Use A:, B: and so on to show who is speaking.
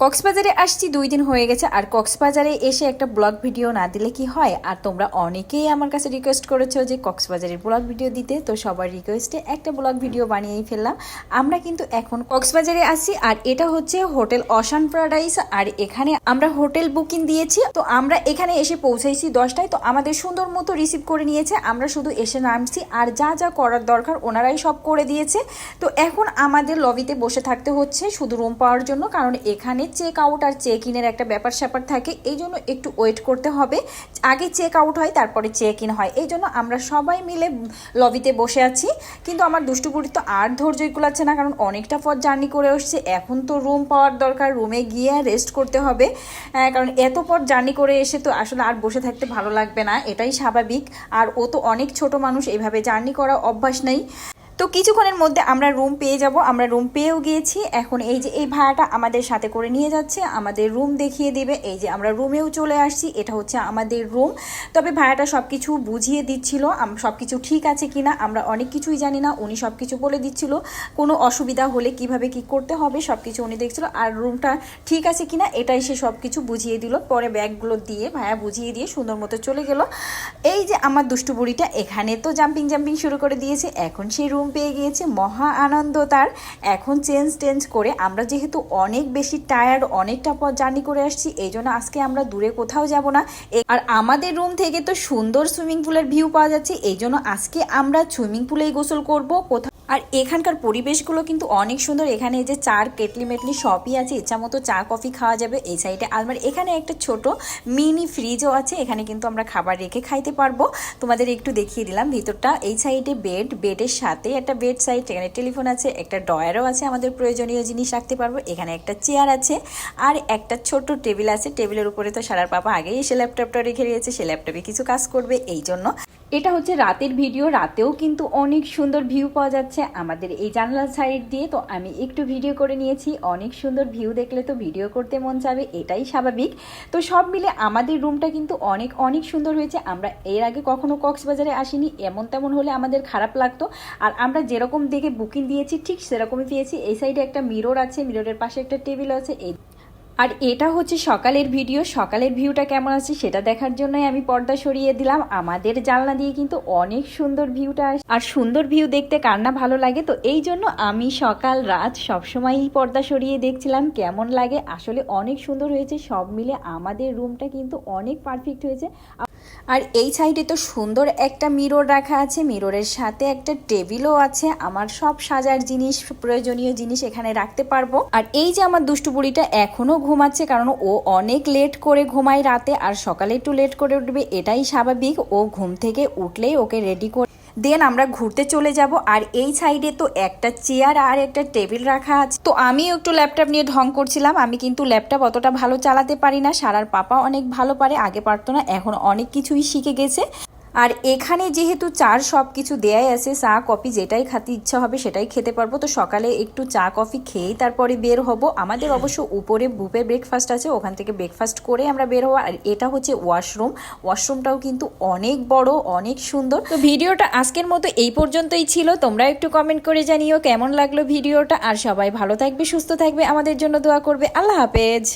A: কক্সবাজারে আসছি 2 দিন হয়ে গেছে, আর কক্সবাজারে এসে একটা ব্লগ ভিডিও না দিলে কি হয়। আর তোমরা অনেকেই আমার কাছে রিকোয়েস্ট করেছো যে কক্সবাজারের ব্লগ ভিডিও দিতে, তো সবার রিকোয়েস্টে একটা ব্লগ ভিডিও বানিয়েই ফেললাম। আমরা কিন্তু এখন কক্সবাজারে আসছি, আর এটা হচ্ছে হোটেল অশান প্যারাডাইস। আর এখানে আমরা হোটেল বুকিং দিয়েছি, তো আমরা এখানে এসে পৌঁছাইছি 10টায়। তো আমাদের সুন্দর মতো রিসিভ করে নিয়েছে, আমরা শুধু এসে নামছি, আর যা যা করার দরকার ওনারাই সব করে দিয়েছে। তো এখন আমাদের লবিতে বসে থাকতে হচ্ছে শুধু রুম পাওয়ার জন্য, কারণ এখানে চেক আউট আর চেক ইনের একটা ব্যাপার স্যাপার থাকে, এই জন্য একটু ওয়েট করতে হবে। আগে চেক আউট হয়, তারপরে চেক ইন হয়, এই জন্য আমরা সবাই মিলে লবিতে বসে আছি। কিন্তু আমার দুষ্টুপুরি তো আর ধৈর্যই কুলাচ্ছে না, কারণ অনেকটা পথ জার্নি করে আসছে। এখন তো রুম পাওয়ার দরকার, রুমে গিয়ে রেস্ট করতে হবে, কারণ এত পথ জার্নি করে এসে তো আসলে আর বসে থাকতে ভালো লাগবে না, এটাই স্বাভাবিক। আর ও তো অনেক ছোট মানুষ, এইভাবে জার্নি করা অভ্যাস নেই। তো কিছুক্ষণের মধ্যে আমরা রুম পেয়ে যাব, আমরা রুম পেয়েও গিয়েছি। এখন এই যে এই ভাড়াটা আমাদের সাথে করে নিয়ে যাচ্ছে, আমাদের রুম দেখিয়ে দেবে। এই যে আমরা রুমেও চলে আসছি, এটা হচ্ছে আমাদের রুম। তবে ভাড়াটা সব কিছু বুঝিয়ে দিচ্ছিল, সব কিছু ঠিক আছে কিনা, আমরা অনেক কিছুই জানি না, উনি সব কিছু বলে দিচ্ছিল। কোনো অসুবিধা হলে কিভাবে কি করতে হবে সব কিছু উনি দেখছিল, আর রুমটা ঠিক আছে কিনা এটাই সে সব কিছু বুঝিয়ে দিল। পরে ব্যাগগুলো দিয়ে ভাড়া বুঝিয়ে দিয়ে সুন্দর মতো চলে গেল। এই যে আমার দুষ্টু বুড়িটা এখানে তো জাম্পিং শুরু করে দিয়েছে, এখন সেই রুম পেয়ে গিয়েছে, মহা আনন্দ তার। এখন চেঞ্জ করে আমরা যেহেতু অনেক বেশি টায়ার্ড, অনেকটা পথ জার্নি করে আসছি, এই জন্য আজকে আমরা দূরে কোথাও যাব না। আর আমাদের রুম থেকে তো সুন্দর সুইমিং পুলের ভিউ পাওয়া যাচ্ছে, এই জন্য আজকে আমরা সুইমিং পুলেই গোসল করব কোথাও। আর এখানকার পরিবেশগুলো কিন্তু অনেক সুন্দর। এখানে এই যে চার কেটলি মেটলি সবই আছে, ইচ্ছা মতো চা কফি খাওয়া যাবে। এই সাইডে আলমারি, এখানে একটা ছোট মিনি ফ্রিজও আছে, এখানে কিন্তু আমরা খাবার রেখে খাইতে পারবো। তোমাদের একটু দেখিয়ে দিলাম ভিতরটা। এই সাইডে বেডের সাথে একটা বেড সাইড, এখানে টেলিফোন আছে, একটা ড্রয়ারও আছে, আমাদের প্রয়োজনীয় জিনিস রাখতে পারবো। এখানে একটা চেয়ার আছে, আর একটা ছোট টেবিল আছে। টেবিলের উপরে তো সারার পাপা আগেই এসে ল্যাপটপটা রেখে দিয়েছে, সে ল্যাপটপে কিছু কাজ করবে এই জন্য। এটা হচ্ছে রাতের ভিডিও, রাতেও কিন্তু অনেক সুন্দর ভিউ পাওয়া যাচ্ছে আমাদের এই জানলার সাইড দিয়ে। তো আমি একটু ভিডিও করে নিয়েছি, অনেক সুন্দর ভিউ দেখলে তো ভিডিও করতে মন চাবে, এটাই স্বাভাবিক। তো সব মিলে আমাদের রুমটা কিন্তু অনেক সুন্দর হয়েছে। আমরা এর আগে কখনো কক্সবাজারে আসিনি, এমন তেমন হলে আমাদের খারাপ লাগতো। আর আমরা যেরকম দেখে বুকিং দিয়েছি ঠিক সেরকমই পেয়েছি। এই সাইডে একটা মিরর আছে, মিররের পাশে একটা টেবিল আছে। আর এটা হচ্ছে সকালের ভিডিও, সকালের ভিউটা কেমন আছে সেটা দেখার জন্যই আমি পর্দা সরিয়ে দিলাম। আমাদের জানলা দিয়ে কিন্তু অনেক সুন্দর ভিউটা আসে, আর সুন্দর ভিউ দেখতে কার না ভালো লাগে। তো এই জন্য আমি সকাল রাত সবসময়ই পর্দা সরিয়ে দেখছিলাম কেমন লাগে। আসলে অনেক সুন্দর হয়েছে, সব মিলে আমাদের রুমটা কিন্তু অনেক পারফেক্ট হয়েছে। আর এই সাইডে তো সুন্দর একটা মিরর রাখা আছে, মিররের সাথে একটা টেবিলও আছে। আমার সব সাজার জিনিস, প্রয়োজনীয় জিনিস এখানে রাখতে পারবো। আর এই যে আমার দুষ্টু বুড়িটা এখনো ঘুমাচ্ছে, কারণ ও অনেক লেট করে ঘুমায় রাতে, আর সকালে একটু লেট করে উঠবে, এটাই স্বাভাবিক। ও ঘুম থেকে উঠলেই ওকে রেডি করে দেন আমরা ঘুরতে চলে যাব। আর এই সাইডে তো একটা চেয়ার আর একটা টেবিল রাখা আছে। তো আমি একটু ল্যাপটপ নিয়ে ঢং করছিলাম, আমি কিন্তু ল্যাপটপ অতটা ভালো চালাতে পারি না, সারার পাপা অনেক ভালো পারে, আগে পারতো না, এখন অনেক কিছুই শিখে গেছে। আর এখানে যেহেতু চার সব কিছু দেয়াই আছে, চা কফি যেটাই খেতে ইচ্ছা হবে সেটাই খেতে পারবো। তো সকালে একটু চা কফি খেয়েই তারপরে বের হব। আমাদের অবশ্য উপরে বুফে ব্রেকফাস্ট আছে, ওখান থেকে ব্রেকফাস্ট করে আমরা বের হবো। আর এটা হচ্ছে ওয়াশরুমটাও কিন্তু অনেক বড়, অনেক সুন্দর। তো ভিডিওটা আজকের মতো এই পর্যন্তই ছিল। তোমরা একটু কমেন্ট করে জানিও কেমন লাগলো ভিডিওটা। আর সবাই ভালো থাকবে, সুস্থ থাকবে, আমাদের জন্য দোয়া করবে। আল্লাহ হাফেজ।